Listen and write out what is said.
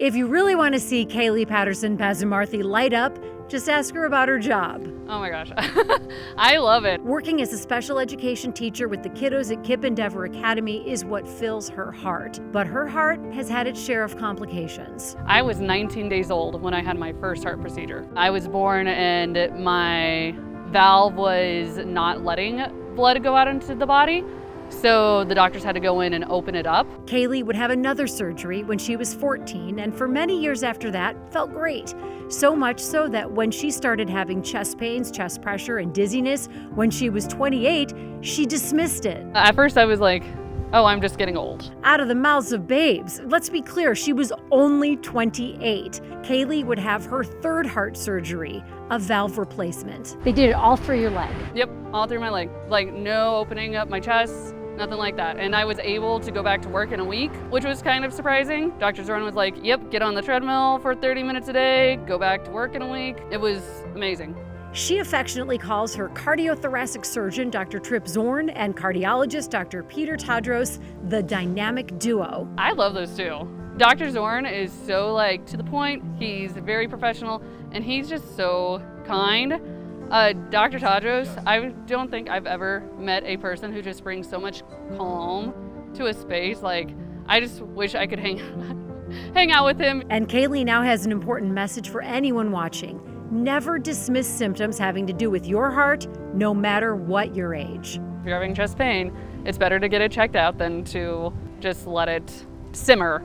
If you really want to see Kaley Patterson Pazumarthy light up, just ask her about her job. Oh my gosh, I love it. Working as a special education teacher with the kiddos at Kip Endeavor Academy is what fills her heart. But her heart has had its share of complications. I was 19 days old when I had my first heart procedure. I was born and my valve was not letting blood go out into the body. So the doctors had to go in and open it up. Kaley would have another surgery when she was 14, and for many years after that, felt great. So much so that when she started having chest pains, chest pressure, and dizziness when she was 28, she dismissed it. At first I was like, oh, I'm just getting old. Out of the mouths of babes. Let's be clear, she was only 28. Kaley would have her third heart surgery, a valve replacement. They did it all through your leg. Yep, all through my leg. Like no opening up my chest, nothing like that. And I was able to go back to work in a week, which was kind of surprising. Dr. Zorn was like, yep, get on the treadmill for 30 minutes a day, go back to work in a week. It was amazing. She affectionately calls her cardiothoracic surgeon, Dr. Trip Zorn, and cardiologist, Dr. Peter Tadros, the dynamic duo. I love those two. Dr. Zorn is so to the point, he's very professional, and he's just so kind. Dr. Tadros, I don't think I've ever met a person who just brings so much calm to a space. I just wish I could hang out with him. And Kaley now has an important message for anyone watching. Never dismiss symptoms having to do with your heart, no matter what your age. If you're having chest pain, it's better to get it checked out than to just let it simmer.